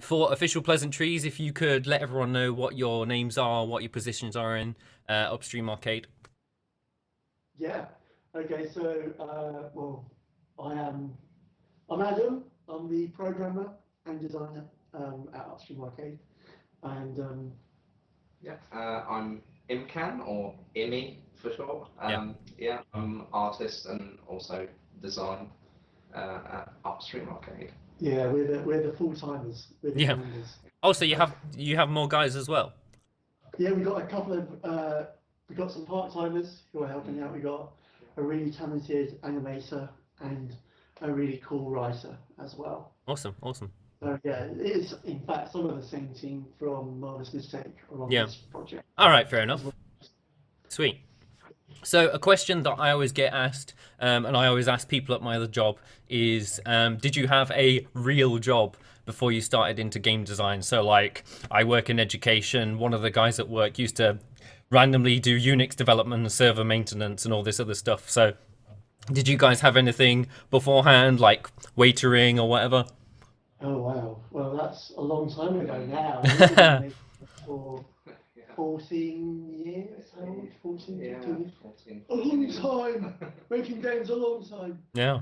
For official pleasantries, if you could let everyone know what your names are, what your positions are in Upstream Arcade. Yeah. Okay. So, well, I'm Adam. I'm the programmer and designer at Upstream Arcade, and Yeah, I'm Imcan, or Imi for short. Yeah. Yeah, I'm artist and also design at Upstream Arcade. yeah, we're the full timers. We're the Yeah. grinders. Oh, so you have more guys as well. Yeah, we got a couple of we got some part timers who are helping out. We got a really talented animator and a really cool writer as well. Awesome, awesome. So yeah, it is in fact some of the same team from Marvelous Mistake are on Yeah. this project All right, fair as well. enough. Sweet. So a question that I always get asked, and I always ask people at my other job, is did you have a real job before you started into game design? So like, I work in education. One of the guys at work used to randomly do Unix development and server maintenance and all this other stuff. So did you guys have anything beforehand, like waitering or whatever? Oh wow, well that's a long time ago now. We've been making it for Yeah, 14 years. How old? 14, yeah, 15 years. 14, A long 15 time. Making games a long time. Yeah.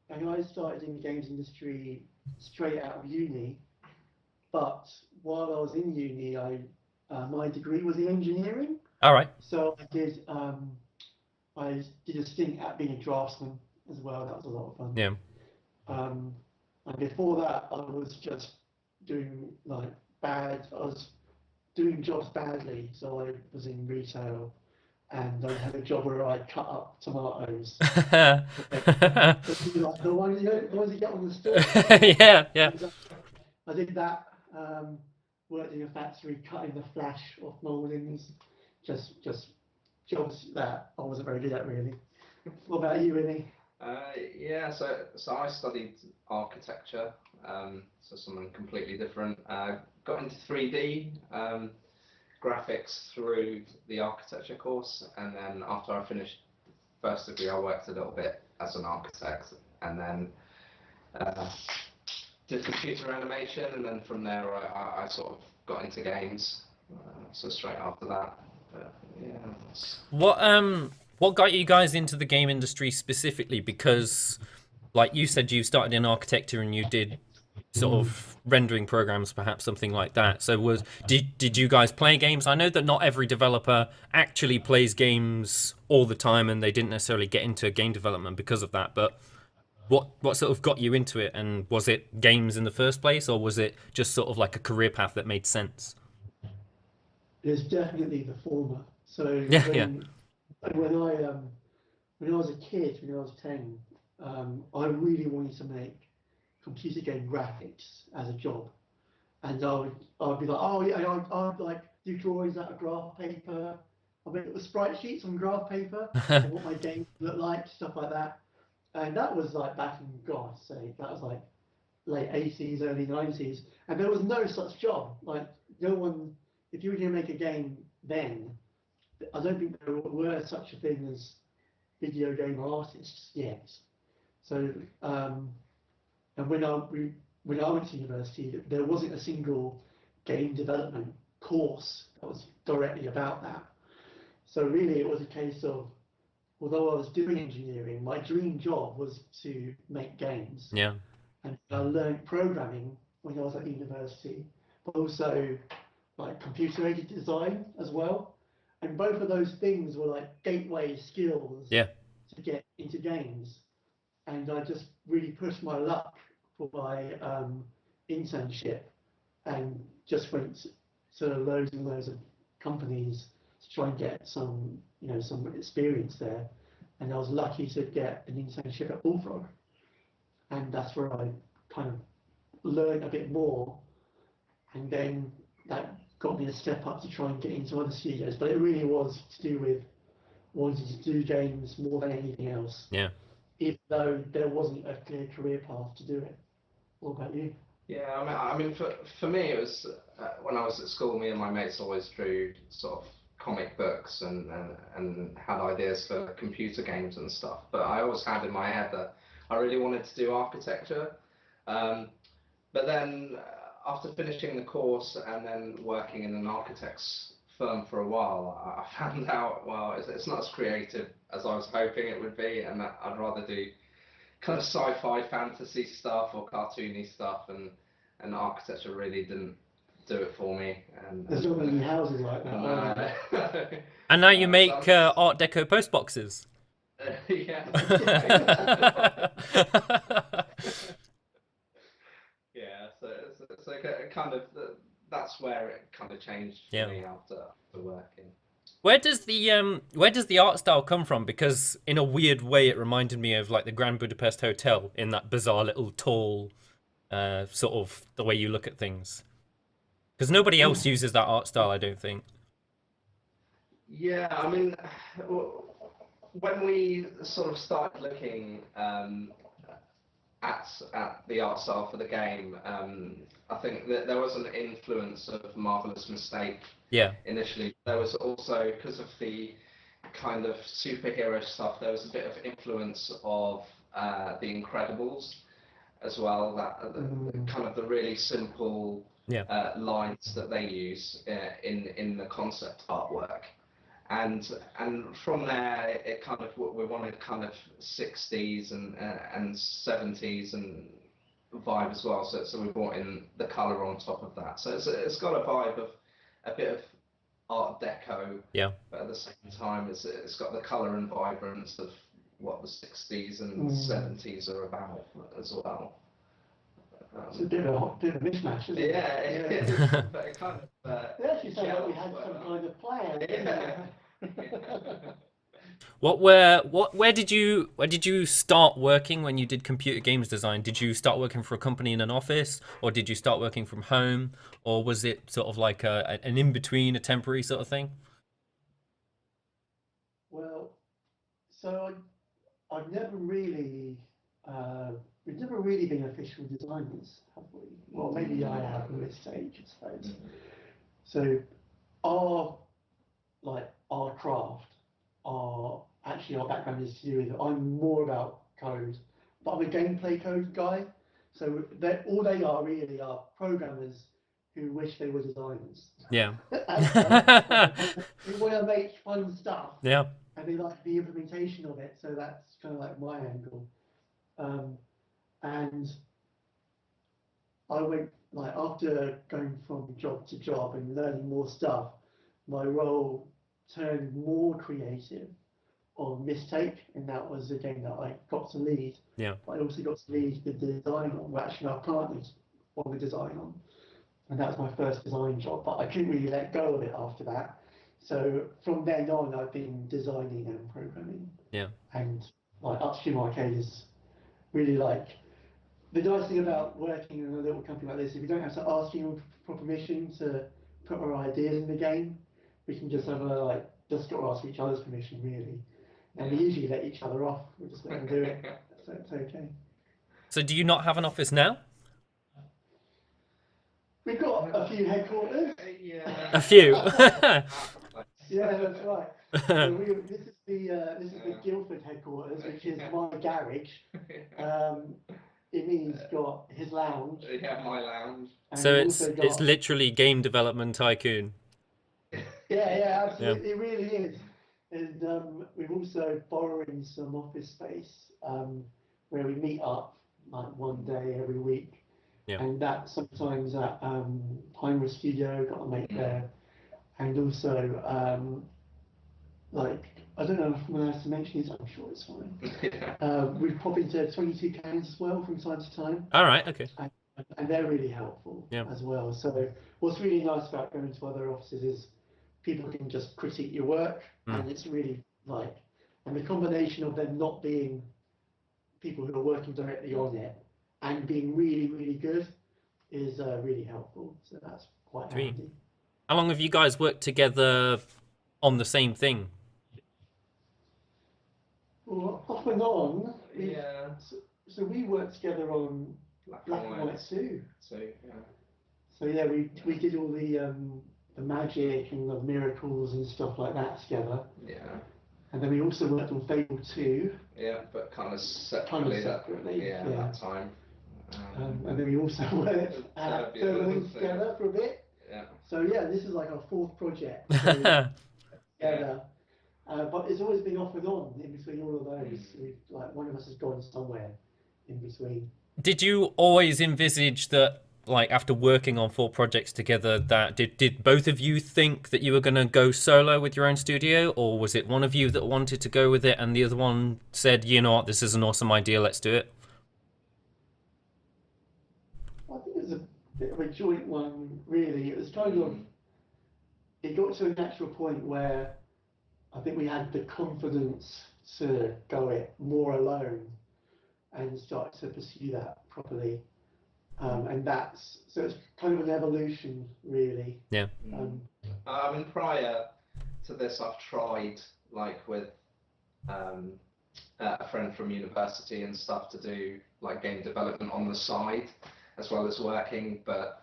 And I started in the games industry straight out of uni. But while I was in uni, I my degree was in engineering. All right. So I did a stint at being a draftsman as well. That was a lot of fun. Yeah. Um, and before that, I was just doing like bad. I was doing jobs badly. So I was in retail, and I had a job where I cut up tomatoes. Like the ones you get on the store. Yeah, yeah. I did that. Worked in a factory cutting the flash off moldings. Just jobs that I wasn't very good at really. What about you, Winnie? Yeah, so I studied architecture, so something completely different. Got into 3D graphics through the architecture course, and then after I finished first degree, I worked a little bit as an architect, and then did computer animation, and then from there I sort of got into games. So straight after that, but yeah. What got you guys into the game industry specifically? Because like you said, you started in architecture and you did sort of rendering programs, perhaps something like that. So did you guys play games? I know that not every developer actually plays games all the time, and they didn't necessarily get into game development because of that. But what sort of got you into it, and was it games in the first place, or was it just sort of like a career path that made sense? It's definitely the former. So Yeah, yeah, when when I was a kid, when I was 10, I really wanted to make computer game graphics as a job, and I'd be like, oh yeah, I'd like do drawings out of graph paper. I make the sprite sheets on graph paper of what my game would look like, stuff like that. And that was like back in God's sake, that was like late 80s, early 90s, and there was no such job. Like no one, if you were going to make a game then, I don't think there were such a thing as video game artists yet. So, and when I went to university, there wasn't a single game development course that was directly about that. So really, it was a case of, although I was doing engineering, my dream job was to make games, yeah, and I learned programming when I was at university, but also like computer-aided design as well. And both of those things were like gateway skills yeah. to get into games. And I just really pushed my luck for my internship, and just went to loads and loads of companies to try and get some, some experience there. And I was lucky to get an internship at Bullfrog, and that's where I kind of learned a bit more, and then that got me a step up to try and get into other studios. But it really was to do with wanting to do games more than anything else, Yeah. even though there wasn't a clear career path to do it. What about you? Yeah, I mean, for me, it was when I was at school. Me and my mates always drew sort of comic books and had ideas for computer games and stuff. But I always had in my head that I really wanted to do architecture. But then after finishing the course and then working in an architect's firm for a while, I found out, well, it's not as creative as I was hoping it would be, and that I'd rather do kind of sci-fi fantasy stuff or cartoony stuff, and architecture really didn't do it for me. And There's not many houses like that. are there? And now you make so Art Deco post boxes. yeah. Yeah, so kind of that's where it kind of changed for Yeah. me after working. Where does the art style come from? Because in a weird way, it reminded me of like the Grand Budapest Hotel in that bizarre little tall, sort of the way you look at things. Because nobody else uses that art style, I don't think. Yeah, I mean, when we sort of started looking at the art style for the game, I think that there was an influence of Marvelous Mistake Yeah. initially. There was also, because of the kind of superhero stuff, there was a bit of influence of The Incredibles as well. That kind of the really simple lines that they use in the concept artwork. And from there, it kind of, we wanted kind of 60s and 70s and vibe as well. So we brought in the color on top of that. So it's got a vibe of a bit of Art Deco, Yeah. but at the same time, it's got the color and vibrance of what the 60s and 70s are about as well. It's a bit of a mismatch, isn't it? Yeah, but it kind of. They actually sound like we had some kind of plan. Yeah. Where did you start working when you did computer games design? Did you start working for a company in an office, or did you start working from home, or was it sort of like an in between, a temporary sort of thing? Well, so I've never really, we've never really been official designers, have we? Well, maybe I have at this stage, I suppose. So our craft, our background is to do with, I'm more about code, but I'm a gameplay code guy. So all they are really are programmers who wish they were designers. Yeah. They want to make fun stuff. Yeah. And they like the implementation of it, so that's kind of like my angle. And I went, like, after going from job to job and learning more stuff, my role turned more creative on Mistake, and that was a game that I got to lead. Yeah. But I also got to lead the design on, well, actually our partners on the design on. And that was my first design job, but I couldn't really let go of it after that. So from then on, I've been designing and programming. Yeah. And like Upstream Arcade is really like, the nice thing about working in a little company like this is we don't have to ask anyone for permission to put our ideas in the game. We can just have just got to ask each other's permission really. And we usually let each other off. We just let them do it. So it's okay. So do you not have an office now? We've got a few headquarters. Yeah. A few. Yeah, that's right. So this is the Guildford headquarters, which is my garage. Emi's got his lounge. Yeah, my lounge. So it's literally game development tycoon. Yeah, absolutely. It really is. And we've also borrowing some office space where we meet up like one day every week. Yeah. And that sometimes at Heimer Studio, got a mate there. And also, like, I don't know if I'm allowed to mention this, I'm sure it's fine. We pop into 22 cans as well from time to time. All right. Okay. And they're really helpful as well. So what's really nice about going to other offices is people can just critique your work, and it's really like, and the combination of them not being people who are working directly on it and being really, really good is really helpful. So that's quite handy. How long have you guys worked together on the same thing? Well, off and on. So we worked together on Black and White 2. So yeah. So yeah, we did all the magic and the miracles and stuff like that together. Yeah. And then we also worked on Fable 2. Yeah, but kind of separately. Yeah, that time. And then we also worked at be another Turbo thing. together for a bit. Yeah. So yeah, this is like our 4th project together. But it's always been off and on in between all of those. We've, like, one of us has gone somewhere in between. Did you always envisage that, like, after working on 4 projects together, that did both of you think that you were going to go solo with your own studio, or was it one of you that wanted to go with it and the other one said, you know what, this is an awesome idea, let's do it? I think it was a bit of a joint one, really. It was kind of, it got to a natural point where I think we had the confidence to go it more alone and start to pursue that properly. And that's, so it's kind of an evolution, really. Yeah. I mean, prior to this, I've tried, like, with a friend from university and stuff, to do like game development on the side as well as working, but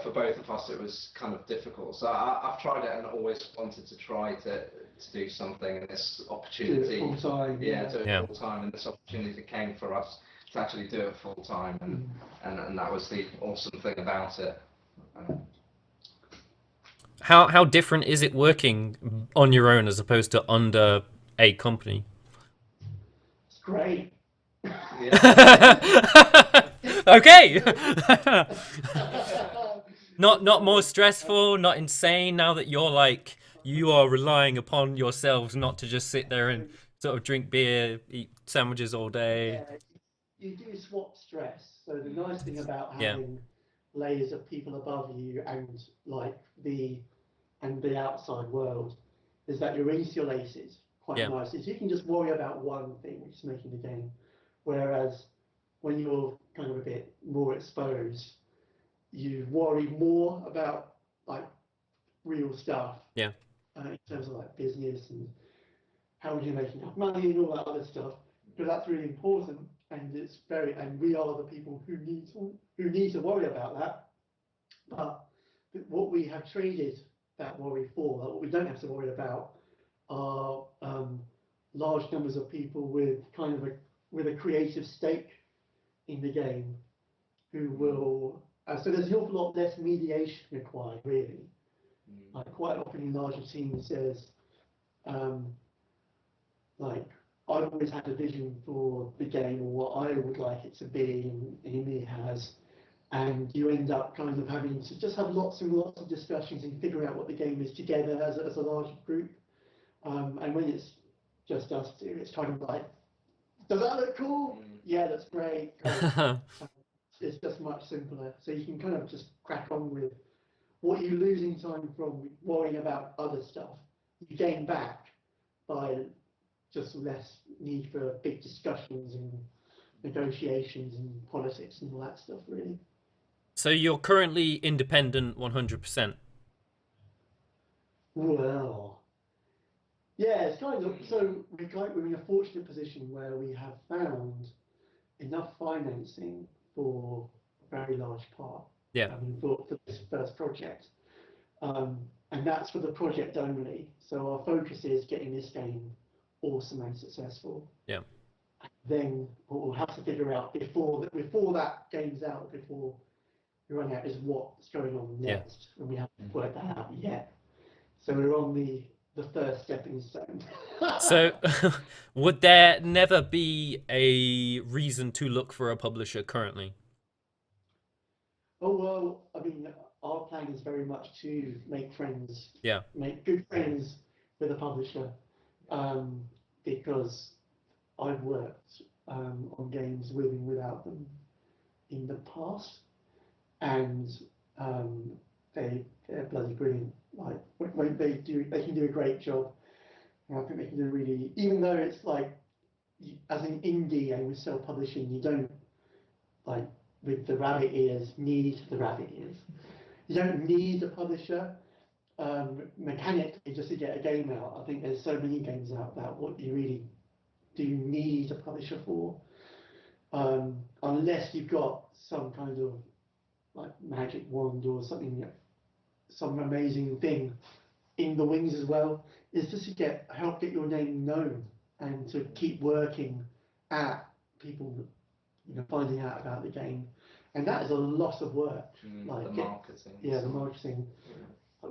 for both of us it was kind of difficult. So I've tried it and always wanted to try to do something, and this opportunity, Do it full time. do it full time, and this opportunity came for us to actually do it full time, and that was the awesome thing about it. How different is it working on your own as opposed to under a company? It's great. Okay. Not more stressful, not insane, now that you're like, you are relying upon yourselves not to just sit there and sort of drink beer, eat sandwiches all day. Yeah, you do swap stress. So the nice thing about having layers of people above you and like the outside world is that you're insulated quite nicely. So you can just worry about one thing, which is making the game. Whereas when you're kind of a bit more exposed, you worry more about like real stuff. Yeah. In terms of like business and how you're making enough money and all that other stuff. Because that's really important, and it's very, and we are the people who need to worry about that. But what we have traded that worry for, what we don't have to worry about, are large numbers of people with kind of a creative stake in the game, who will. So there's an awful lot less mediation required, really. Like quite often in larger teams, there's like, I've always had a vision for the game or what I would like it to be, and Amy has, and you end up kind of having to just have lots and lots of discussions and figuring out what the game is together as a larger group. And when it's just us two, it's kind of like, does that look cool? Yeah, that's great. It's just much simpler. So you can kind of just crack on with what you're losing time from worrying about other stuff. You gain back by just less need for big discussions and negotiations and politics and all that stuff, really. So you're currently independent 100%? Well, yeah, it's kind of, so we're in a fortunate position where we have found enough financing for a very large part. Yeah. I mean, for this first project. And that's for the project only. So our focus is getting this game awesome and successful. Yeah. Then what we'll have to figure out before that game's out, before we run out, is what's going on next, and we haven't worked that out yet. So we're on the first stepping stone. So would there never be a reason to look for a publisher currently? Oh, well, I mean, our plan is very much to make friends. Yeah. Make good friends with a publisher, because I've worked on games with and without them in the past, and they're bloody brilliant. Like when they can do a great job. And I think they can do really, even though it's like, as an indie and with self-publishing, you don't, like with the rabbit ears, need the rabbit ears. You don't need a publisher mechanically just to get a game out. I think there's so many games out that what you really do need a publisher for, unless you've got some kind of like magic wand or something, some amazing thing in the wings as well, is just to help get your name known and to keep working at people finding out about the game, and that is a lot of work. The marketing. Yeah, the marketing.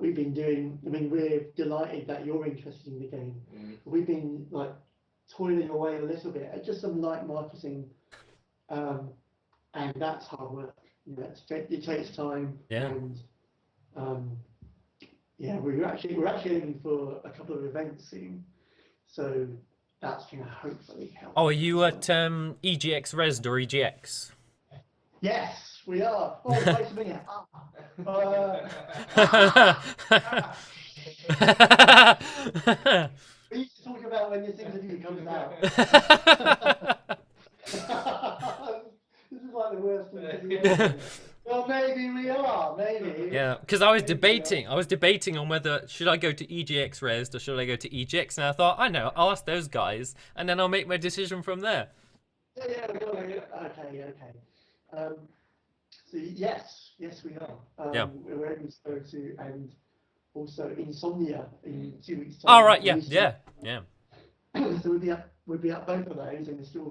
We've been doing. I mean, we're delighted that you're interested in the game. We've been like toiling away a little bit at just some light marketing, and that's hard work. It takes time. Yeah. And yeah, we're actually aiming for a couple of events soon, so that's going to hopefully help. Oh, are you at EGX Resd or EGX? Yes, we are. Oh, nice to meet you. We used to talk about when this interview comes out. This is like the worst interview. Well, maybe we are. Maybe. Yeah, because I was debating on whether should I go to EGX Resd or should I go to EGX, and I thought, I know, I'll ask those guys, and then I'll make my decision from there. Yeah. Okay. So yes, we are. Yeah. We're aiming to go to, and also Insomnia in 2 weeks' time. All right. Yeah. So we'll be at both of those in the store.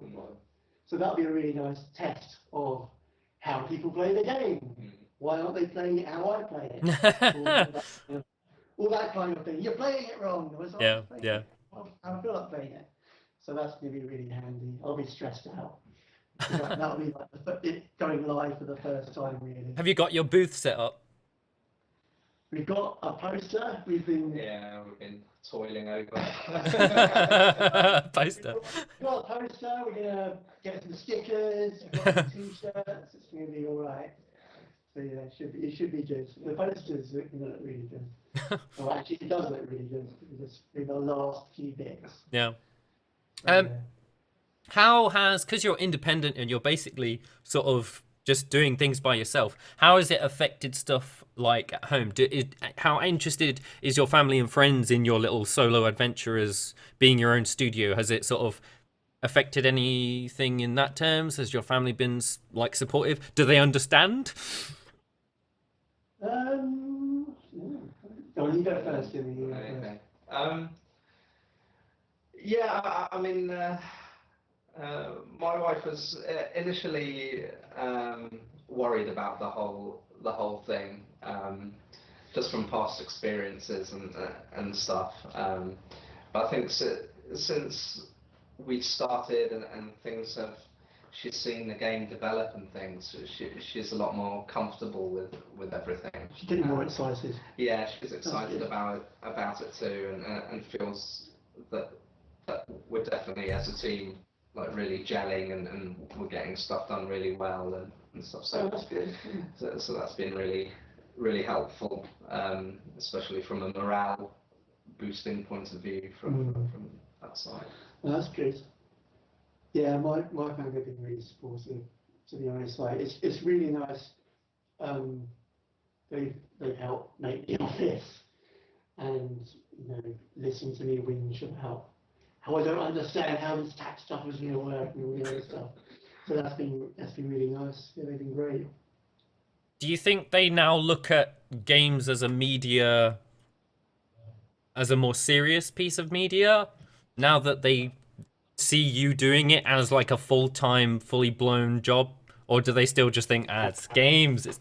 So that'll be a really nice test of how people play the game. Why aren't they playing it how I play it? all that kind of thing. You're playing it wrong. Yeah. I feel like playing it. So that's going to be really handy. I'll be stressed out. That'll be like it going live for the first time, really. Have you got your booth set up? We've got a poster. We've been toiling over. Poster. We've got a poster. We're gonna get some stickers. We've got some t-shirts. It's gonna be all right. So yeah, it should be good. The posters look really good. Well, actually, it does look really good. Just in the last few bits. Yeah. So, How has, because you're independent and you're basically sort of just doing things by yourself, how has it affected stuff like at home? How interested is your family and friends in your little solo adventure as being your own studio? Has it sort of affected anything in that terms? Has your family been like supportive? Do they understand? Oh, you go first, Jimmy. Okay. Yeah, I mean, my wife was initially worried about the whole thing, just from past experiences and stuff. But I think since we started and things have, she's seen the game develop and things, she's a lot more comfortable with everything. She's getting more excited. Yeah, she's excited about it too, and feels that we're definitely as a team like really gelling and we're getting stuff done really well and stuff. So that's good. So that's been really helpful, especially from a morale boosting point of view from that side. That's good. Yeah, my family have been really supportive, to be honest. Like it's really nice. They've helped make the office and listen to me whinge about how I don't understand how this tax stuff is going to work and all the other stuff. So that's been really nice. Yeah, they've been great. Do you think they now look at games as a media, as a more serious piece of media, now that they see you doing it as like a full-time, fully blown job? Or do they still just think, it's games, it's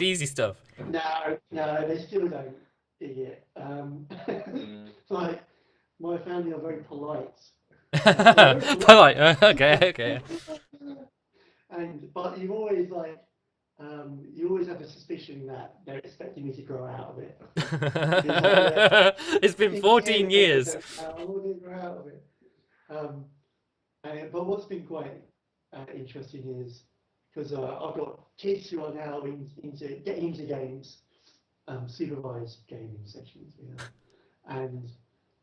easy stuff? No, they still don't dig it. Like, my family are very polite. Polite, okay. But you always you always have a suspicion that they're expecting me to grow out of it. It's been 14 years. I want to grow out of it. But what's been quite interesting is because I've got kids who are now getting into games, supervised gaming sessions, and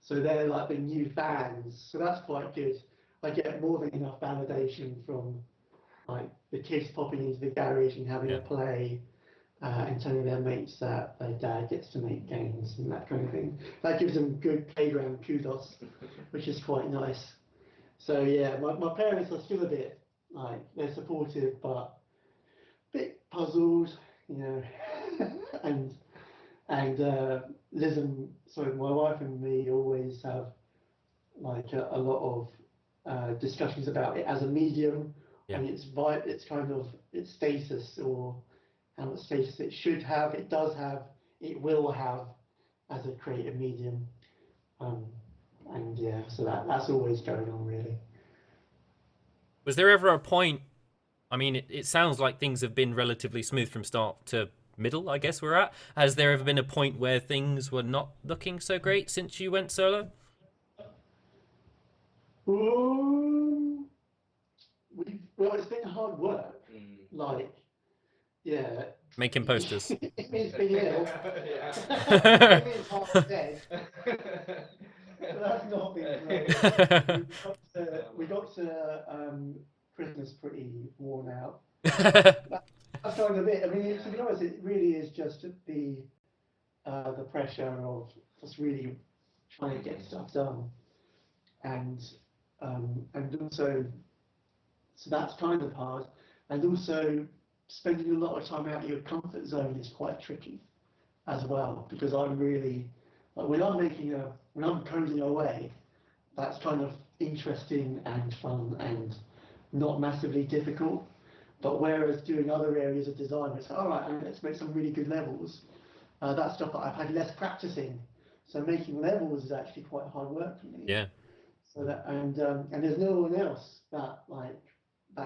so they're like the new fans. So that's quite good. I get more than enough validation from like the kids popping into the garage and having a play, and telling their mates that their dad gets to make games and that kind of thing. That gives them good playground kudos, which is quite nice. So yeah, my parents are still a bit like, they're supportive but a bit puzzled, and Liz and my wife and me always have like a lot of discussions about it as a medium and it's kind of its status, or how much status it should have, it does have, it will have as a creative medium. And yeah, so that's always going on, really. Was there ever a point? I mean, it sounds like things have been relatively smooth from start to middle, I guess we're at. Has there ever been a point where things were not looking so great since you went solo? Well, it's been hard work. Like, yeah. Making posters. It's been ill. Yeah. It's hard dead. But that's not been great. We got to Christmas pretty worn out. That's kind of it. I mean, to be honest, it really is just the pressure of just really trying to get stuff done, and also, so that's kind of hard, and also spending a lot of time out of your comfort zone is quite tricky as well, because I'm really, like, when I'm coding away, that's kind of interesting and fun and not massively difficult. But whereas doing other areas of design, it's all right, let's make some really good levels. That's stuff that I've had less practicing. So making levels is actually quite hard work for me. Yeah. So that, and there's no one else that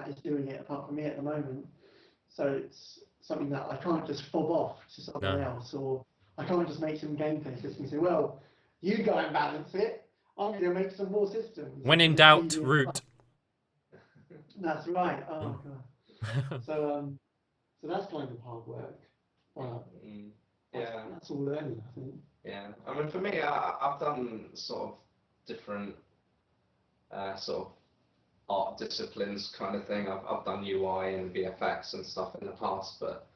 is doing it apart from me at the moment. So it's something that I can't just fob off to someone else, or I can't just make some gameplay system and say, well, you go and balance it. I'm going to make some more systems. When in doubt, root. That's right. Oh god. So that's kind of hard work. But Yeah. That's all learning, I think. Yeah. I mean, for me, I've done sort of different sort of art disciplines kind of thing. I've done UI and VFX and stuff in the past, but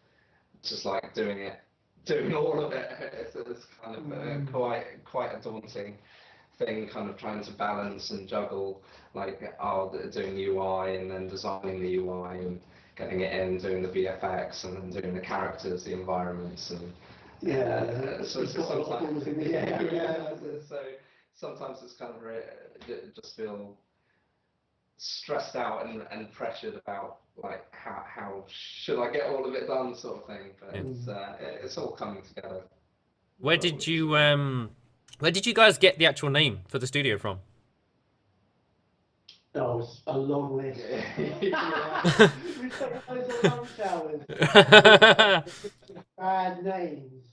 just like doing all of it, it's kind of quite a daunting thing, kind of trying to balance and juggle, like doing UI and then designing the UI and getting it in, doing the VFX and then doing the characters, the environments, and so sometimes so sometimes it's kind of just feel stressed out and pressured about, like, how should I get all of it done, sort of thing. But it's all coming together. Where did you guys get the actual name for the studio from? Oh, it's a long list. Yeah. We spent loads of lunch hours bad names,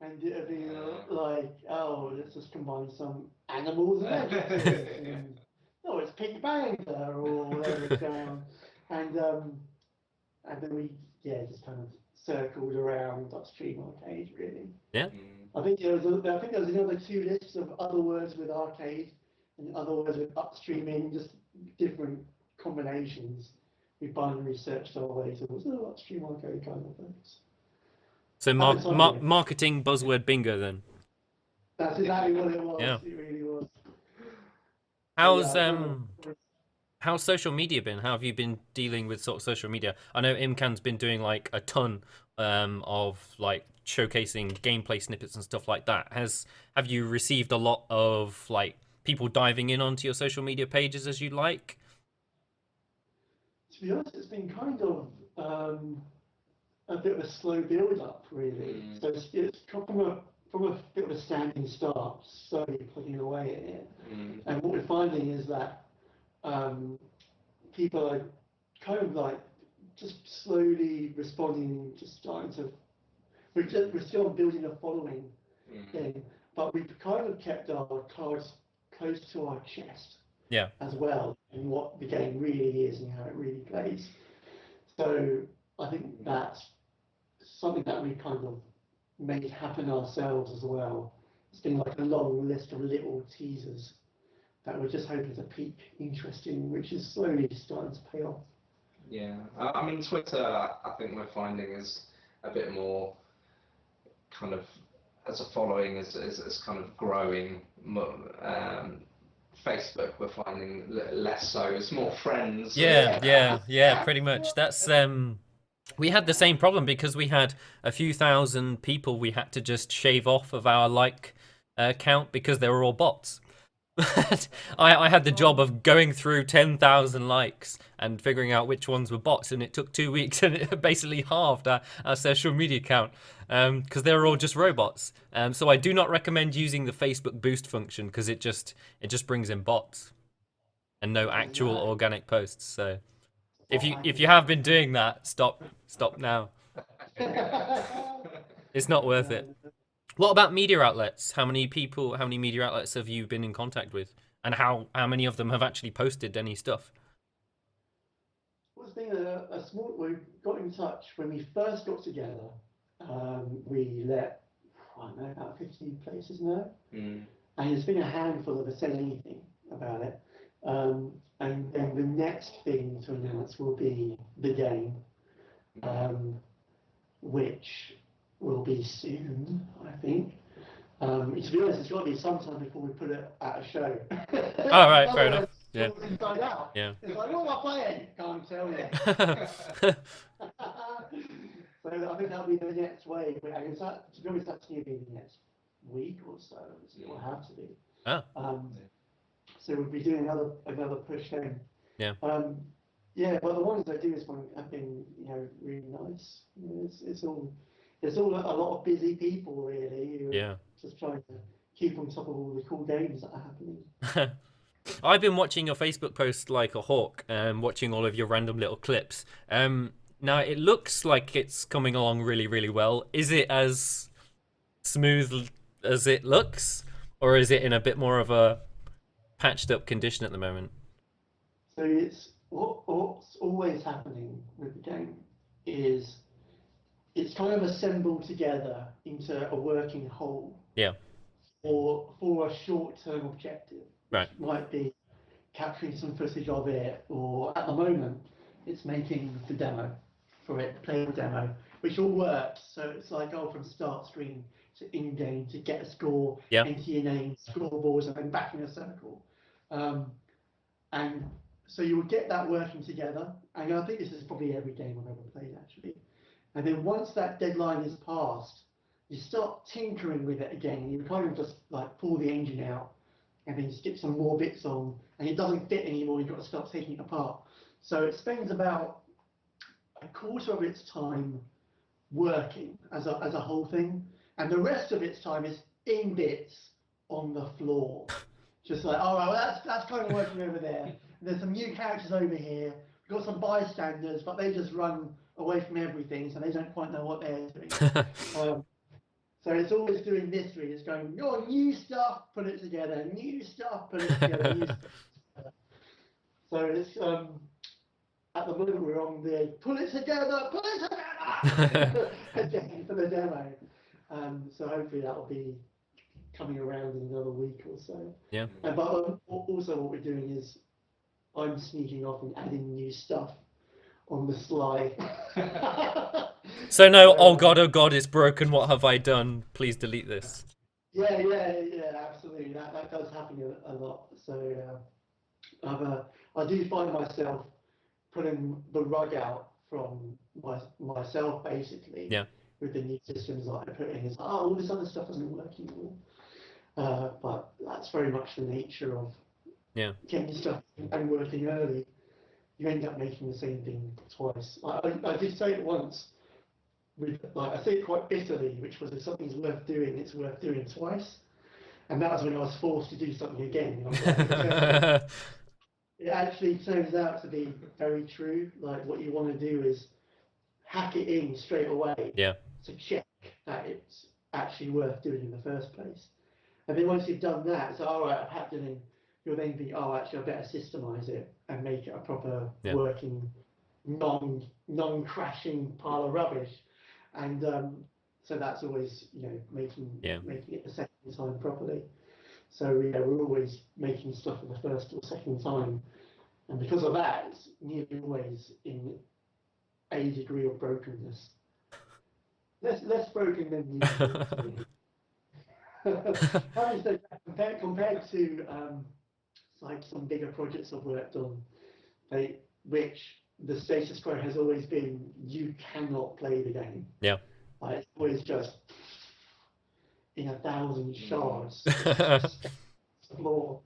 and it'd be like, oh, let's just combine some animals and adjectives. No, it's Pink Panther or whatever it's down, and then we just kind of circled around Upstream Arcade, really. Yeah. I think there was another 2 lists of other words with arcade and other words with upstreaming, just different combinations. We binary searched our way towards Upstream Arcade kind of things. So marketing buzzword bingo then. That's exactly what it was. Yeah. It really was. How's social media been? How have you been dealing with sort of social media? I know Imcan's been doing like a ton of like showcasing gameplay snippets and stuff like that. Have you received a lot of like people diving in onto your social media pages as you like? To be honest, it's been kind of a bit of a slow build up, really. So it's come from a bit of a standing start, slowly plugging away at it. And what we're finding is that people are kind of like just slowly responding, just starting to. We're still building a following thing, but we've kind of kept our cards close to our chest. Yeah. As well, and what the game really is and how it really plays. So I think that's something that we kind of made happen ourselves as well. It's been like a long list of little teasers that we're just hoping to pique interest in, which is slowly starting to pay off. Yeah, I mean, Twitter, I think we're finding is a bit more kind of, as a following, is kind of growing. Facebook, we're finding less so. It's more friends. Yeah, pretty much. That's we had the same problem because we had a few thousand people we had to just shave off of our count because they were all bots. I had the job of going through 10,000 likes and figuring out which ones were bots, and it took 2 weeks, and it basically halved our social media count because they were all just robots. So I do not recommend using the Facebook boost function because it just brings in bots and no actual organic posts. So if you have been doing that, stop now. It's not worth it. What about media outlets? How many media outlets have you been in contact with? And how many of them have actually posted any stuff? Well, it's been a small. We got in touch when we first got together. We let, I don't know, about 15 places now, and there's been a handful of us said anything about it. And then the next thing to announce will be the game, which will be soon, I think. To be honest, it's got to be sometime before we put it at a show. All right, fair enough. Yeah. Inside out. Yeah. It's like, what am I playing? Can't tell you. So I think that'll be the next wave. And to be honest, that's going to be the next week or so. It will have to be. Oh. So we'll be doing another push then. Yeah. Yeah, but the ones I do have been, really nice. It's all a lot of busy people really. Who are just trying to keep on top of all the cool games that are happening. I've been watching your Facebook post like a hawk, watching all of your random little clips. Now it looks like it's coming along really, really well. Is it as smooth as it looks, or is it in a bit more of a patched up condition at the moment? So what's always happening with the game is it's kind of assembled together into a working whole. Yeah. For a short-term objective. Right. Which might be capturing some footage of it, or at the moment, it's making the demo for it, the playable demo, which all works. So it's like, from start screen to in-game to get a score, enter your name, scoreboards, and then back in a circle. And so you will get that working together. And I think this is probably every game I've ever played, actually. And then once that deadline is passed, you start tinkering with it again. You kind of just like pull the engine out and then you skip some more bits on, and it doesn't fit anymore. You've got to start taking it apart. So it spends about a quarter of its time working as a whole thing, and the rest of its time is in bits on the floor. Just like, all right, well, that's kind of working over there. There's some new characters over here. We've got some bystanders, but they just run away from everything, so they don't quite know what they're doing. So it's always doing this really. It's going, new stuff, put it together. New stuff, put it together. New stuff. So it's at the moment we're on the pull it together again for the demo. So hopefully that will be coming around in another week or so. Yeah. But also what we're doing is I'm sneaking off and adding new stuff on the sly. So no, oh god, it's broken. What have I done? Please delete this. Yeah, absolutely. That does happen a lot. So I do find myself putting the rug out from myself basically. Yeah. With the new systems that I put in, it's all this other stuff isn't working anymore. But that's very much the nature of getting stuff and working early. You end up making the same thing twice. I did say it once. I say it quite bitterly, which was if something's worth doing, it's worth doing twice. And that was when I was forced to do something again. It actually turns out to be very true. Like what you want to do is hack it in straight away to check that it's actually worth doing in the first place. And then once you've done that, it's all right, I've hacked it in. You'll then think, actually, I better systemize it and make it a proper working, non-crashing pile of rubbish. And so that's always, making it the second time properly. So we're always making stuff for the first or second time, and because of that, it's nearly always in a degree of brokenness. Less broken than usual. Having said that, compared to like some bigger projects I've worked on, which the status quo has always been, you cannot play the game. Yeah. It's always just in 1,000 shards. Floor.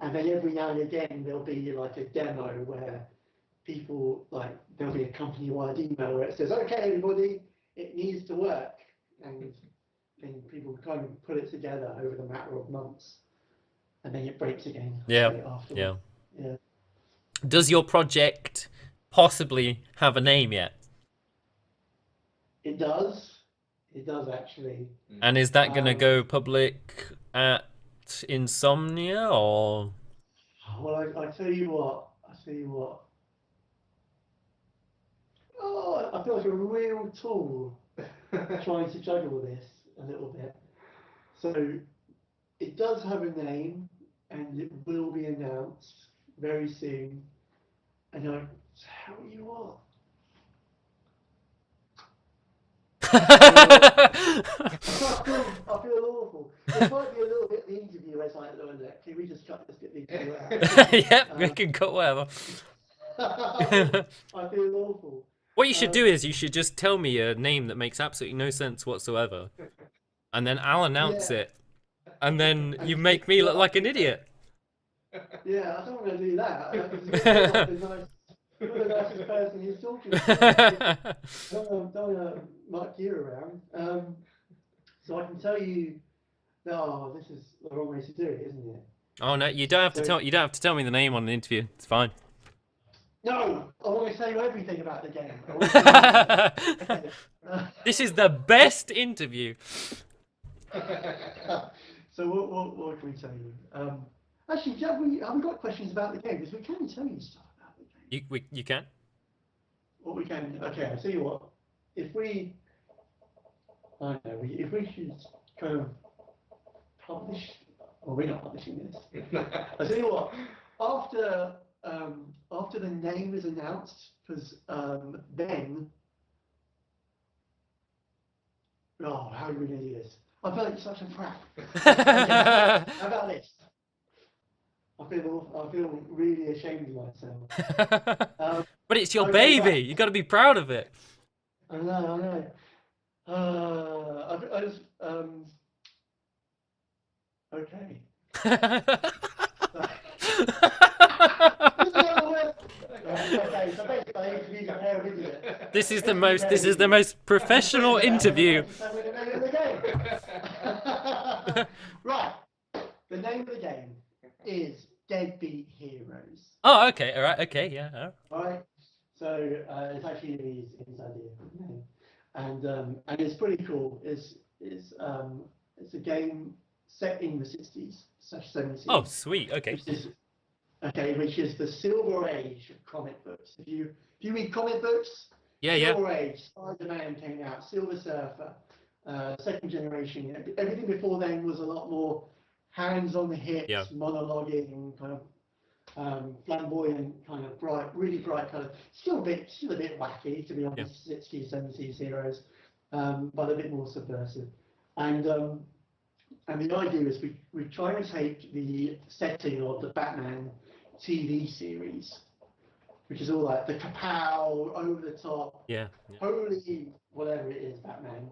And then every now and again there'll be like a demo where people there'll be a company-wide email where it says, "Okay, everybody, it needs to work," and then people kind of put it together over the matter of months, and then it breaks again. Yeah. Afterwards. Yeah. Does your project possibly have a name yet? It does. It does actually. And is that going to go public at Insomnia or? Well, I tell you what. Oh, I feel like a real tool trying to juggle this a little bit. So it does have a name, and it will be announced very soon. And I tell you what. I feel awful. It might be a little bit the interview as I learned it. Can we just cut this bit the interview out? Yep, we can cut whatever. I feel awful. What you should do is you should just tell me a name that makes absolutely no sense whatsoever, and then I'll announce it, and then you make me look like an idiot. Yeah, I don't want to do that. You're the nicest person he's talking to. Don't want to muck you around. So I can tell you. No, this is the wrong way to do it, isn't it? Oh no, you don't have to tell. You don't have to tell me the name on an interview. It's fine. No, I want to tell you everything about the game. This is the best interview. So what can we tell you? Actually, have we got questions about the game? Because we can tell you stuff about the game. You can. What we can. Okay, I'll tell you what. If we should kind of publish. Well, we're not publishing this. I'll tell you what. After the name is announced, because then. Oh, how are we going to do this? I feel like such a prat. How about this? I feel really ashamed of myself. But it's your baby. You got to be proud of it. I know. I just okay. Okay, so basically I interviewed a pair of idiots. This is the most professional interview. Right. The name of the game is Deadbeat Heroes. Oh, okay, all right, okay, yeah. Right. So it's actually his idea, and it's pretty cool. It's a game set in the 60s/70s. Oh, sweet. Okay. Which is the Silver Age of comic books. If you read comic books, Yeah. Silver Age, Spider-Man came out, Silver Surfer, second generation. Everything before then was a lot more hands on the hips, monologuing, kind of flamboyant, kind of really bright color. Still a bit wacky, to be honest. 60s, 70s heroes, but a bit more subversive. And the idea is we try and take the setting of the Batman TV series, which is all like the kapow, over the top, holy whatever it is, Batman.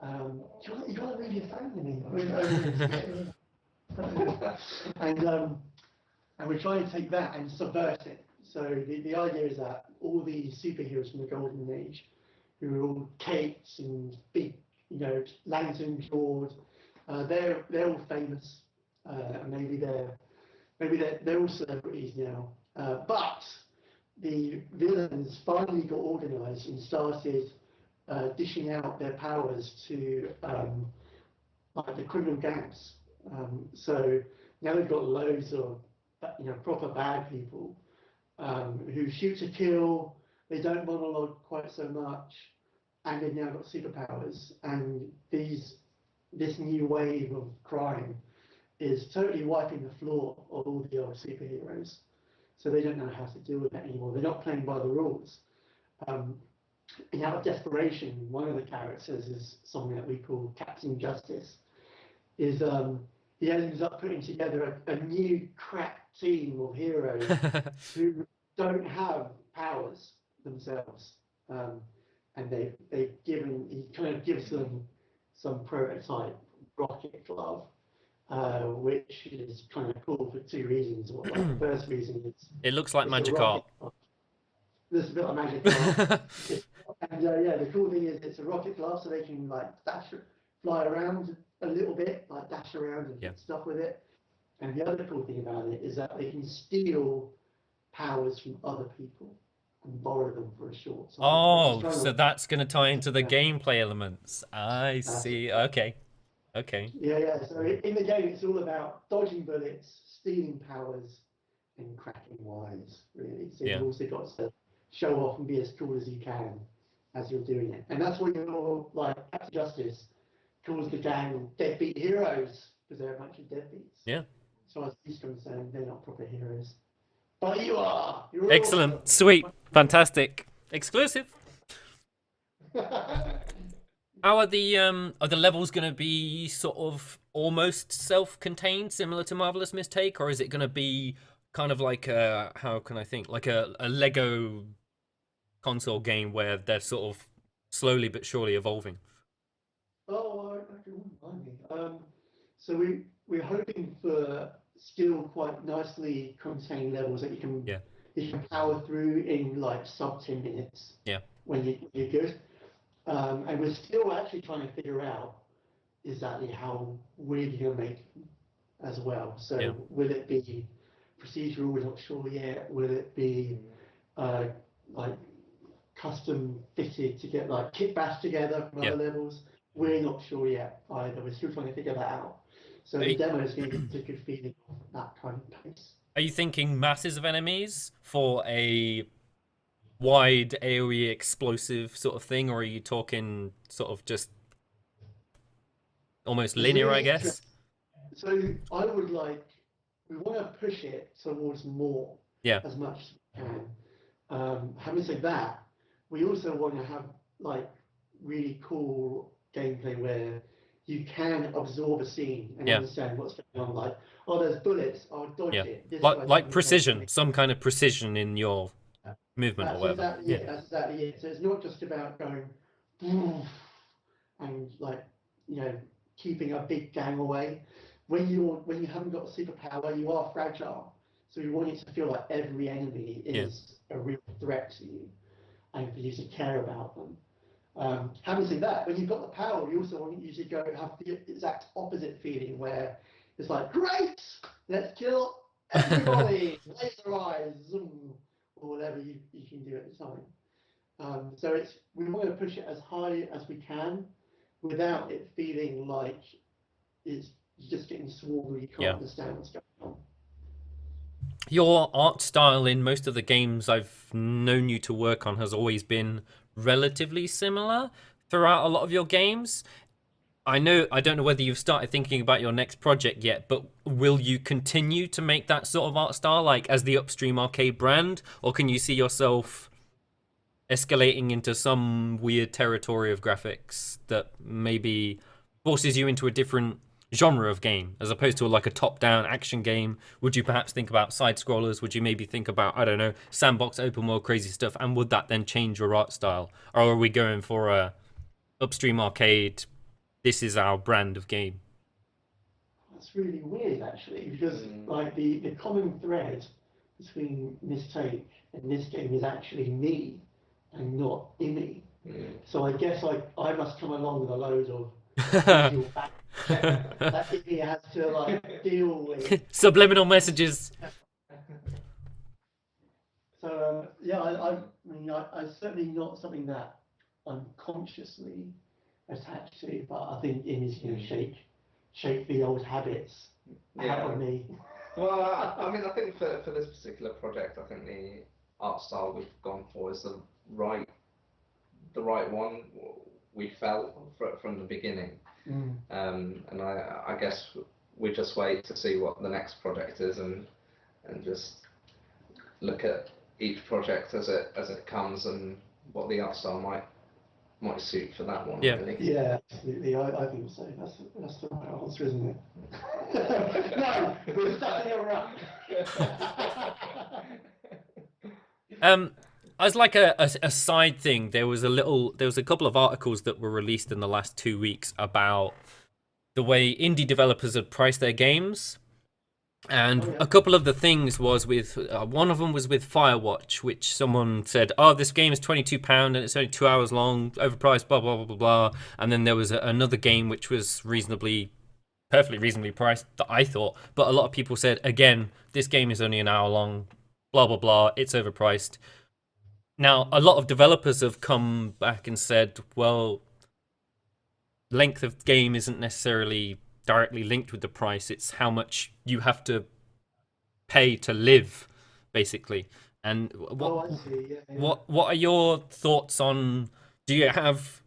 You gotta leave your phone to me. And we try and take that and subvert it. So the idea is that all these superheroes from the Golden Age, who are all capes and big, lantern jawed, they're all famous. Maybe they're all celebrities now. But the villains finally got organised and started dishing out their powers to like the criminal gangs. So now they've got loads of proper bad people who shoot to kill. They don't monologue quite so much, and they've now got superpowers. And this new wave of crime is totally wiping the floor of all the old superheroes. So they don't know how to deal with it anymore. They're not playing by the rules. And out of desperation, one of the characters is something that we call Captain Justice. He ends up putting together a new crack team of heroes who don't have powers themselves, and he kind of gives them some prototype rocket glove, which is kind of cool for two reasons. Well, like, the first reason is It looks like it's a magic rocket. art. There's a bit of magic art. And yeah, the cool thing is it's a rocket class, so they can like fly around a little bit, like dash around and Yeah. stuff with it. And the other cool thing about it is that they can steal powers from other people and borrow them for a short time. Oh, so that's going to tie into the gameplay elements. I see. Okay. Okay. Yeah. So in the game, it's all about dodging bullets, stealing powers, and cracking wires, really. So you've also got to show off and be as cool as you can as you're doing it. And that's what you're like, Captain Justice calls the gang deadbeat heroes, because they're a bunch of deadbeats. Yeah. So as he's concerned, they're not proper heroes. But you are! You're Excellent. awesome. Sweet. Fantastic. Exclusive. How are the levels going to be sort of almost self-contained, similar to Marvelous Mistake, or is it going to be kind of like a, how can I think, like a Lego console game where they're sort of slowly but surely evolving? Oh, I can remind me. So we're hoping for still quite nicely contained levels that you can power through in like sub 10 minutes. Yeah. When you're good. And we're still actually trying to figure out exactly how we're going to make them as well. So will it be procedural? We're not sure yet. Will it be like custom fitted to get like kit bash together from other levels? We're not sure yet either. We're still trying to figure that out. So the demo is going to give us a good feeling of that kind of pace. Are you thinking masses of enemies for a wide AoE explosive sort of thing, or are you talking sort of just almost linear, I guess? So I would like, we want to push it towards more as much as we can. Having said that, we also want to have like really cool gameplay where you can absorb a scene and understand what's going on. Like, oh, there's bullets, I'll dodge it. This like precision, some kind of precision in your movement or whatever. That's exactly it. So it's not just about going and like, keeping a big gang away. When you haven't got a superpower, you are fragile. So you want it to feel like every enemy is a real threat to you, and for you to care about them. Having said that, when you've got the power, you also want you to go have the exact opposite feeling where it's like, great, let's kill everybody, laser eyes, zoom, or whatever you can do at the time. So we want to push it as high as we can without it feeling like it's just getting swarmed, you can't understand what's going on. Your art style in most of the games I've known you to work on has always been relatively similar throughout a lot of your games. I don't know whether you've started thinking about your next project yet, but will you continue to make that sort of art style, like as the Upstream Arcade brand, or can you see yourself escalating into some weird territory of graphics that maybe forces you into a different genre of game, as opposed to like a top-down action game? Would you perhaps think about side-scrollers? Would you maybe think about, I don't know, sandbox, open-world, crazy stuff? And would that then change your art style? Or are we going for a Upstream Arcade, this is our brand of game? That's really weird, actually, because like the common thread between Mistake and this game is actually me and not Imi. So I guess I must come along with a load of visual back that Imi has to like deal with. Subliminal messages. So I mean, I certainly not something that I'm consciously attached to, but I think Imi's going to shake the old habits out of me. Well, I mean, I think for this particular project, I think the art style we've gone for is the right one. We felt from the beginning, and I guess we just wait to see what the next project is, and just look at each project as it comes and what the art style might suit for that one. Really. Yeah, absolutely. I think so. That's the right answer, isn't it? No, we're stuck in a rut. As like a side thing, there was a couple of articles that were released in the last 2 weeks about the way indie developers had priced their games. And Oh yeah. a couple of the things was with one of them was with Firewatch, which someone said, "Oh, this game is £22 and it's only 2 hours long, overpriced, blah blah blah blah blah." And then there was another game which was perfectly reasonably priced that I thought, but a lot of people said again, this game is only an hour long, blah blah blah, it's overpriced. Now, a lot of developers have come back and said, well, length of game isn't necessarily directly linked with the price. It's how much you have to pay to live, basically. And Oh, I see. Yeah, yeah. what are your thoughts on? Do you have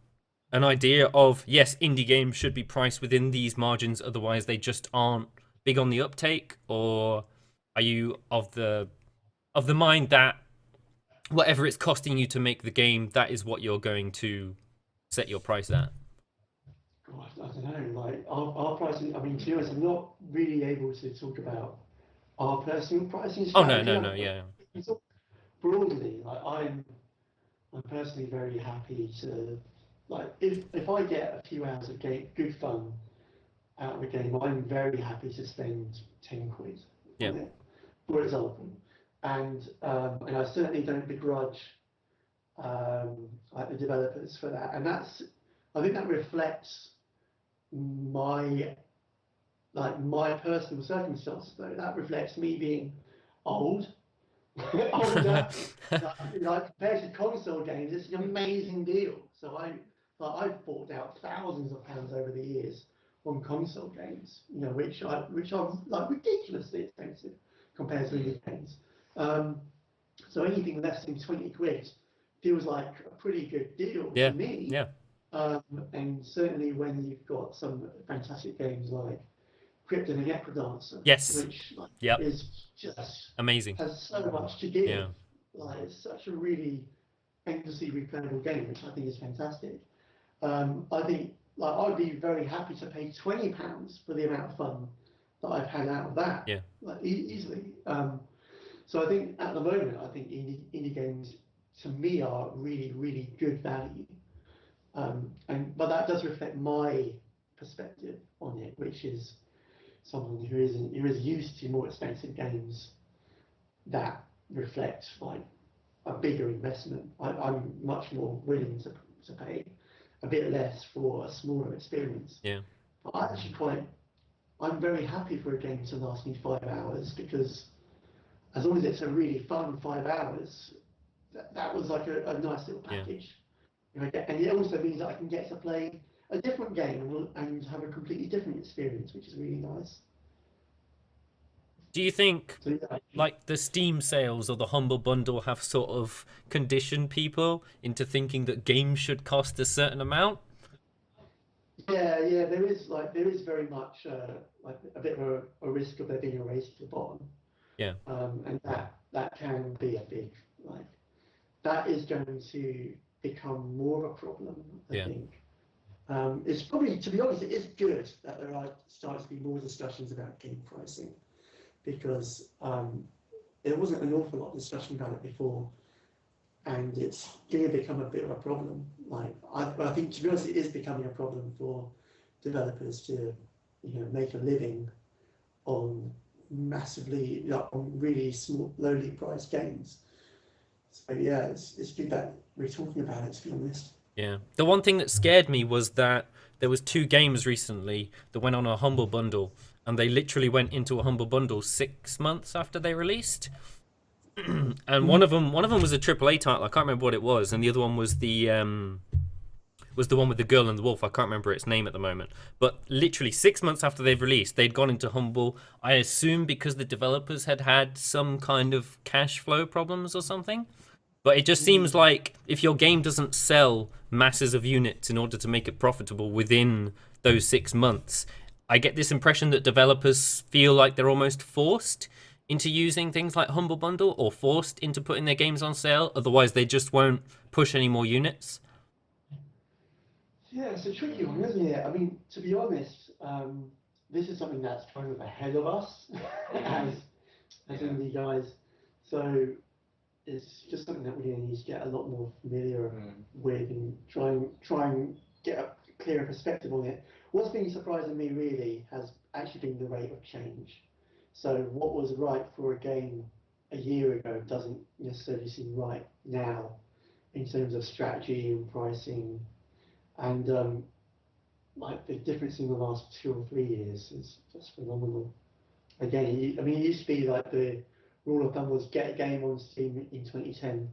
an idea of, yes, indie games should be priced within these margins, otherwise they just aren't big on the uptake, or are you of the mind that whatever it's costing you to make the game, that is what you're going to set your price at? God, I don't know. Like our pricing. I mean, to be honest, I'm not really able to talk about our personal pricing Oh no, strategy. yeah, I'm sort of broadly, like I'm personally very happy to, like, if I get a few hours of good fun out of a game, I'm very happy to spend 10 quid yeah, on it, for example. And I certainly don't begrudge like the developers for that. And I think that reflects my my personal circumstances, though. That reflects me being old, older. Like compared to console games, it's an amazing deal. So I've forked out thousands of pounds over the years on console games, which are like ridiculously expensive compared to indie games. Um, so anything less than 20 quid feels like a pretty good deal to yeah, me. yeah. And certainly when you've got some fantastic games like Crypt and the Necrodancer, Yes, which yep, is just amazing. has so much to give. Yeah, Like it's such a really endlessly replayable game, which I think is fantastic. I think like I'd be very happy to pay £20 for the amount of fun that I've had out of that, yeah, like easily. So I think at the moment, I think indie games to me are really really good value. But that does reflect my perspective on it, which is someone who is used to more expensive games that reflect like a bigger investment. I'm much more willing to pay a bit less for a smaller experience. yeah. But I'm very happy for a game to last me 5 hours, because as long as it's a really fun 5 hours, that was like a nice little Yeah. package. And it also means that I can get to play a different game and have a completely different experience, which is really nice. Do you think So yeah, like the Steam sales or the Humble Bundle have sort of conditioned people into thinking that games should cost a certain amount? yeah, there is very much like a bit of a risk of there being a race to the bottom, Yeah, and that can be a big like that is going to become more of a problem, I yeah, think. It's probably, to be honest, it is good that there are starting to be more discussions about game pricing, because there wasn't an awful lot of discussion about it before, and it's going to become a bit of a problem. Like I think, to be honest, it is becoming a problem for developers to, make a living on massively, on really small, lowly priced games. So yeah, it's good that we're talking about it, to be honest. yeah. The one thing that scared me was that there was two games recently that went on a Humble Bundle, and they literally went into a Humble Bundle 6 months after they released. And one of them was a AAA title. I can't remember what it was, and the other one was the one with the girl and the wolf. I can't remember its name at the moment. But literally 6 months after they've released, they'd gone into Humble. I assume because the developers had some kind of cash flow problems or something. But it just seems like if your game doesn't sell masses of units in order to make it profitable within those 6 months, I get this impression that developers feel like they're almost forced into using things like Humble Bundle, or forced into putting their games on sale. Otherwise, they just won't push any more units. Yeah, it's a tricky one, isn't it? I mean, to be honest, this is something that's kind of ahead of us as Yeah. indie guys. So it's just something that we're going to need to get a lot more familiar with, and try and get a clearer perspective on it. what's been surprising me really has actually been the rate of change. So what was right for a game a year ago doesn't necessarily seem right now in terms of strategy and pricing, and like the difference in the last 2 or 3 years is just phenomenal. Again, I mean, it used to be like the rule of thumb was get a game on Steam in 2010,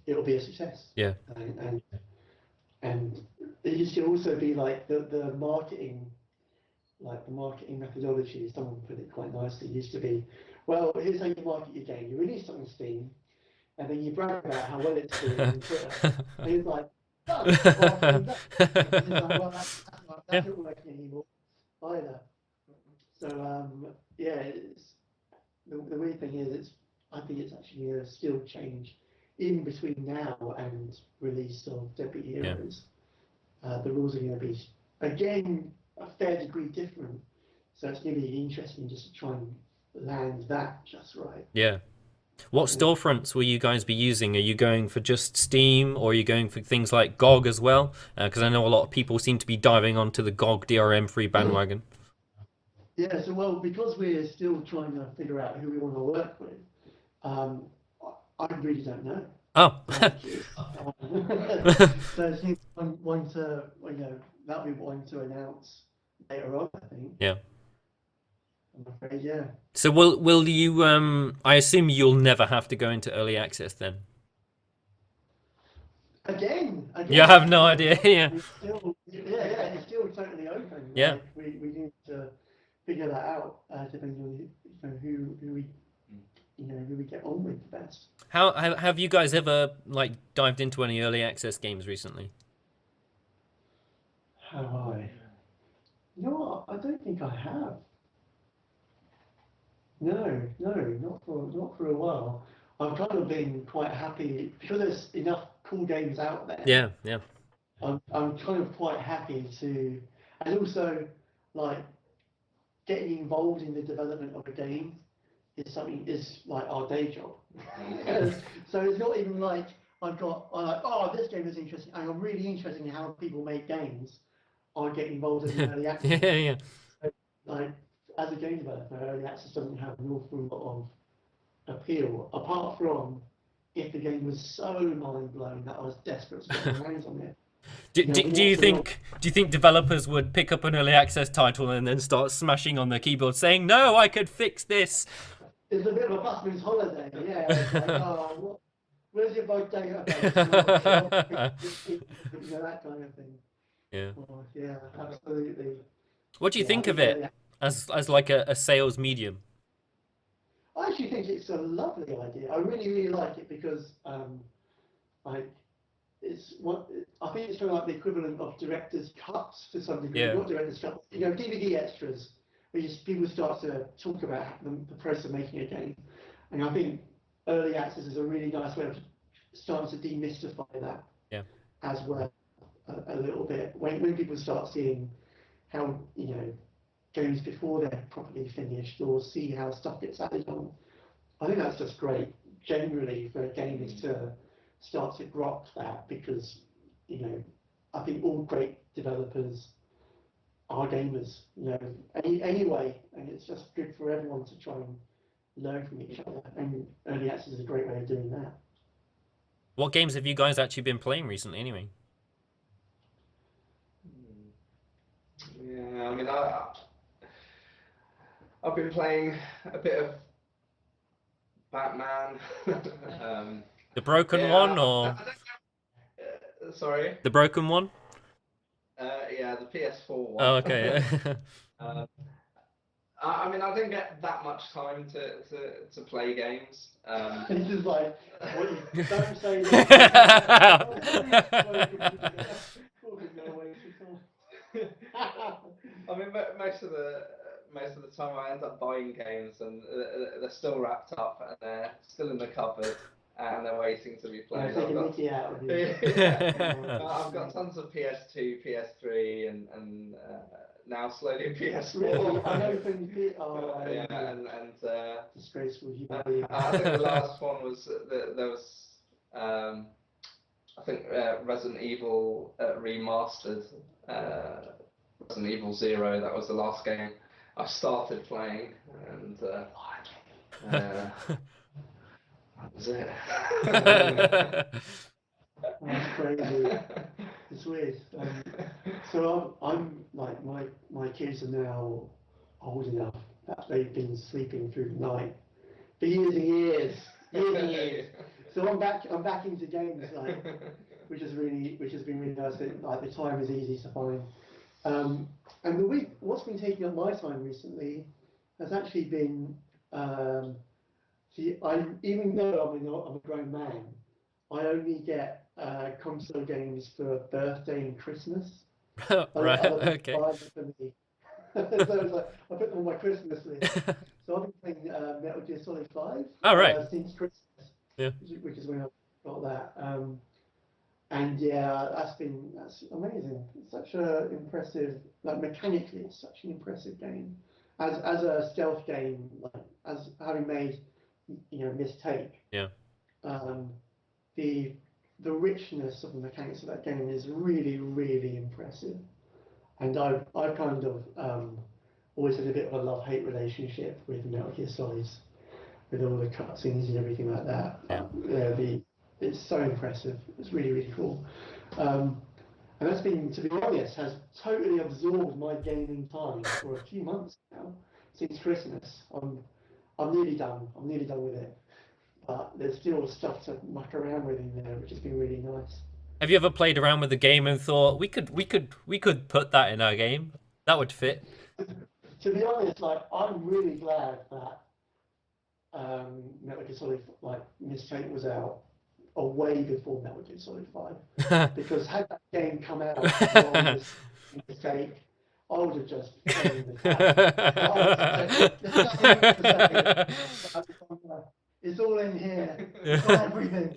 it'll be a success. Yeah. And it used to also be like the marketing, like the marketing methodology, someone put it quite nicely, used to be, well, here's how you market your game. You release it on Steam, and then you brag about how well it's doing on Twitter. And it's like, done, marketing done. And it's like, well, that's not working anymore either. So, yeah, the weird thing is, I think it's actually a skill change even between now and release of Deadbeat Heroes. The rules are going to be, again, a fair degree different. So it's going to be interesting just to try and land that just right. Yeah. What storefronts will you guys be using? Are you going for just Steam, or are you going for things like GOG as well? Because I know a lot of people seem to be diving onto the GOG DRM-free bandwagon. Yeah, so well, because we're still trying to figure out who we want to work with, I really don't know. Oh. So it's one to, that'll be one to announce later on, I think. Yeah. I'm afraid, yeah. So will you? I assume you'll never have to go into early access then. Again. You have no idea. Yeah. It's still totally open. Yeah. Like, we need to figure that out, depending on who we who we get on with the best. How have you guys ever like dived into any early access games recently? Have I? You know what? I don't think I have. No, not for a while. I've kind of been quite happy because there's enough cool games out there. Yeah. I'm kind of quite happy to, and also like getting involved in the development of a game is like our day job. So it's not even like I'm like, oh, this game is interesting, and I'm really interested in how people make games. I get involved in the early access. Yeah. So, like, as a game developer, early access doesn't have an awful lot of appeal, apart from if the game was so mind blowing that I was desperate to get my hands on it. Do you think developers would pick up an early access title and then start smashing on their keyboard saying, "No, I could fix this"? It's a bit of a busman's holiday, yeah. It's like, oh, where's your vote database? That kind of thing. Yeah. Oh, yeah, absolutely. What do you think of it as like a sales medium? I actually think it's a lovely idea. I really like it because like it's what I think it's kind of like the equivalent of director's cuts to some degree. Yeah. Not director's cuts, DVD extras, where people start to talk about the process of making a game. And I think early access is a really nice way of starting to demystify that. Yeah. As well, a little bit when people start seeing how games before they're properly finished, or see how stuff gets added on. I think that's just great generally for gamers to start to grok that, because I think all great developers are gamers, anyway, and it's just good for everyone to try and learn from each other, and early access is a great way of doing that. What games have you guys actually been playing recently anyway? Yeah, I mean, I've been playing a bit of Batman. The broken one, or sorry? The broken one? Yeah, the PS4 one. Oh, okay. I mean, I didn't get that much time to play games. This is like, don't say that. I mean, most of the time I end up buying games and they're still wrapped up and they're still in the cupboard and they're waiting to be played. I've got tons of PS2, PS3, and now slowly PS4. Disgraceful. I think the last one was there was I think Resident Evil remastered Resident Evil 0. That was the last game I started playing, and that was it. That's crazy. It's weird. So I'm like my kids are now old enough that they've been sleeping through the night for years and years, years and years. So I'm back into games, like, which has been really nice. Like, the time is easy to find. And what's been taking up my time recently has actually been, even though I'm a grown man, I only get console games for birthday and Christmas. Right. Other people Okay. buy them for me. So it's like I put them on my Christmas list. So I've been playing Metal Gear Solid 5 All right. since Christmas, Yeah. which is when I got that. And yeah, that's amazing. It's such a impressive, like, mechanically, it's such an impressive game. As a stealth game, like, as having made, Mistake, Yeah. the the richness of the mechanics of that game is really, really impressive. And I've kind of always had a bit of a love-hate relationship with Metal Gear Solids, with all the cutscenes and everything like that. Yeah. It's so impressive. It's really, really cool. And that's been, to be honest, has totally absorbed my gaming time for a few months now, since Christmas. I'm nearly done. I'm nearly done with it. But there's still stuff to muck around with in there, which has been really nice. Have you ever played around with the game and thought we could put that in our game? That would fit. To be honest, like, I'm really glad that Metal Gear Solid, like, Mistake was out way before Metal Gear Solid 5. Because had that game come out along with Mistake, I would have just thrown in the towel. There's nothing else to say. It's all in here. It's all everything.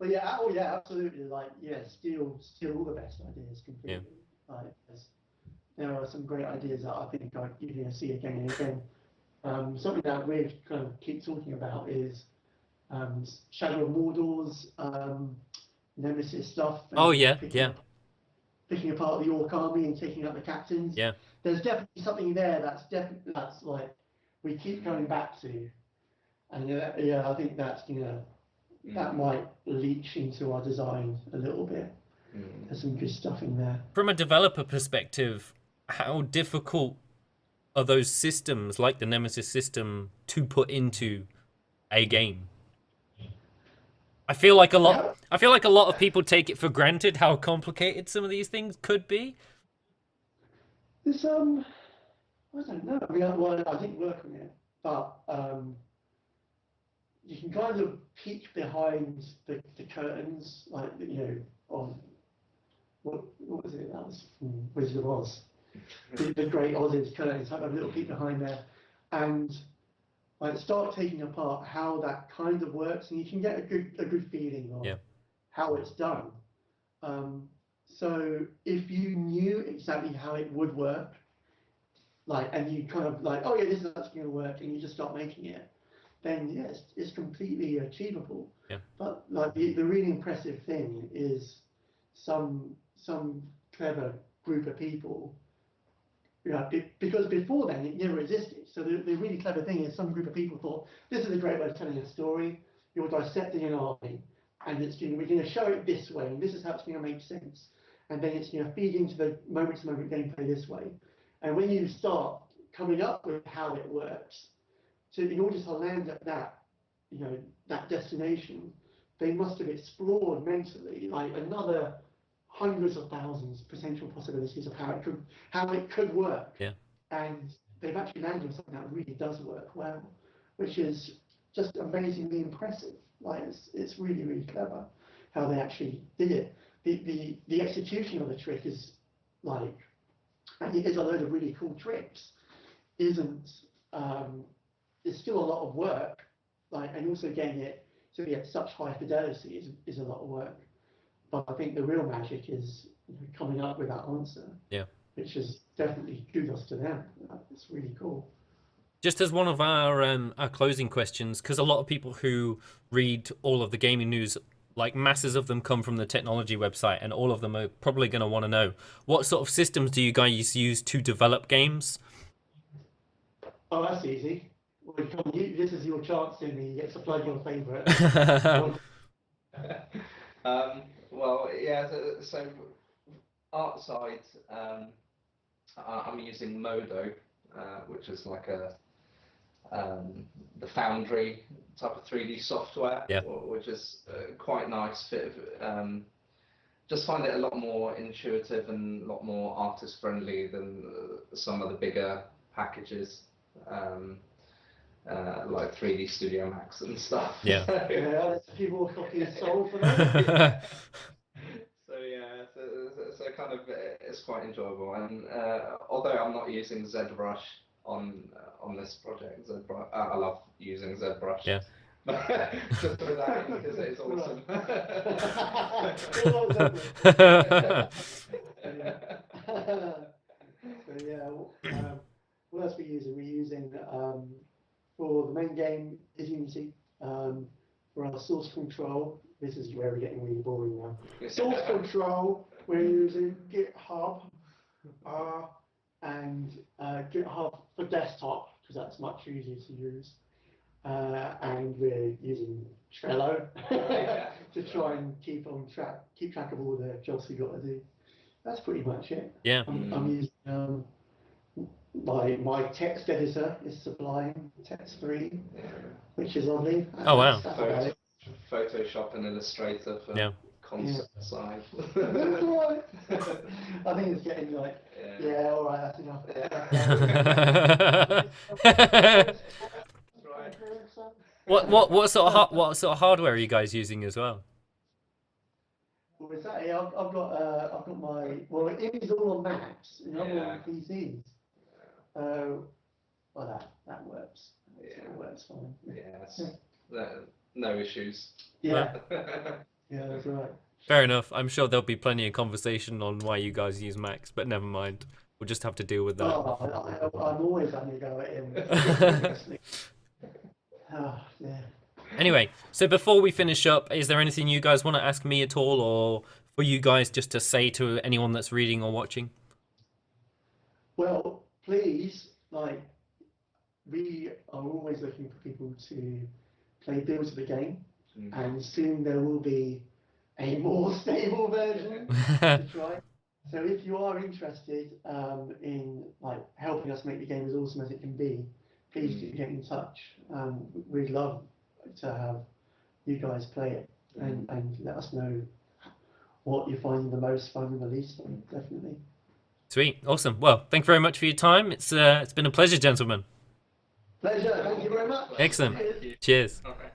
But yeah, oh yeah, absolutely. Like, yeah, steal all the best ideas completely. Yeah. Like, there are some great ideas that I think you're going to see again and again. Something that we kind of keep talking about is Shadow of Mordor's Nemesis stuff. Oh yeah, yeah. Picking apart the Orc army and taking out the captains. Yeah. There's definitely something there that's like we keep going back to, and yeah, I think that's that might leach into our design a little bit. There's some good stuff in there. From a developer perspective, how difficult are those systems, like the Nemesis system, to put into a game? I feel like a lot of people take it for granted how complicated some of these things could be. There's I don't know. I mean, I didn't work on it, but you can kind of peek behind the curtains, like, of what was it? That was from Wizard of Oz. The Great Oz's curtains. Have a little peek behind there, and like start taking apart how that kind of works, and you can get a good feeling of how it's done. So if you knew exactly how it would work, like, and you kind of like, oh yeah, this is actually going to work, and you just start making it, then yes, it's completely achievable. Yeah. But like the really impressive thing is some clever group of people, because before then it never existed. So the really clever thing is some group of people thought, this is a great way of telling a story. You're dissecting an army, and we're going to show it this way, and this is how it's going to make sense. And then it's going to feed into the moment-to-moment gameplay this way. And when you start coming up with how it works, so in order to land at that, that destination, they must have explored mentally like another hundreds of thousands potential possibilities of how it could work. Yeah. And they've actually landed on something that really does work well, which is just amazingly impressive. Like, it's really, really clever how they actually did it. The execution of the trick is like, and it is a load of really cool tricks, isn't it's still a lot of work, like, and also getting it to be at such high fidelity is a lot of work. But I think the real magic is coming up with that answer. Yeah. Which is definitely kudos to them. It's really cool. Just as one of our closing questions, because a lot of people who read all of the gaming news like masses of them come from the technology website, and all of them are probably going to want to know, what sort of systems do you guys use to develop games? Oh, that's easy. Well, this is your chance, Jimmy. You get to plug your favourite. Well, yeah. So art side, I'm using Modo, which is like the Foundry type of 3D software, Yeah. which is quite nice. Just find it a lot more intuitive and a lot more artist friendly than some of the bigger packages, like 3D Studio Max and stuff. Yeah. Yeah, there's a few more copies sold for that. So kind of it's quite enjoyable, and although I'm not using ZBrush on this project, I love using ZBrush. Yeah. Just for that, because it's awesome. So yeah, what else we using? We're using for the main game is Unity. For our source control, this is where we're getting really boring now. Source control, we're using GitHub and GitHub for desktop because that's much easier to use. And we're using Trello to try and keep track of all the jobs we got to do. That's pretty much it. Yeah. I'm using my text editor is Sublime Text 3, which is lovely. Oh, wow. Photoshop and Illustrator for concept side. That's all right. I think it's getting like, all right, that's enough. Right. What sort of hardware are you guys using as well? Well, exactly. I've got my it is all on Macs and I'm on PCs. Well, that works. It works fine. Yes. No issues. Yeah. Yeah, that's right. Fair enough. I'm sure there'll be plenty of conversation on why you guys use Macs, but never mind. We'll just have to deal with that. Oh, I'm always having to go at him. Yeah. Anyway, so before we finish up, is there anything you guys want to ask me at all, or for you guys just to say to anyone that's reading or watching? Well, please, we are always looking for people to play builds of the game, and soon there will be a more stable version to try. So if you are interested in helping us make the game as awesome as it can be, please do get in touch. We'd love to have you guys play it and let us know what you're finding the most fun and the least fun, definitely. Sweet, awesome. Well, thank you very much for your time. It's been a pleasure, gentlemen. Pleasure, thank you very much. Excellent. Cheers. Okay.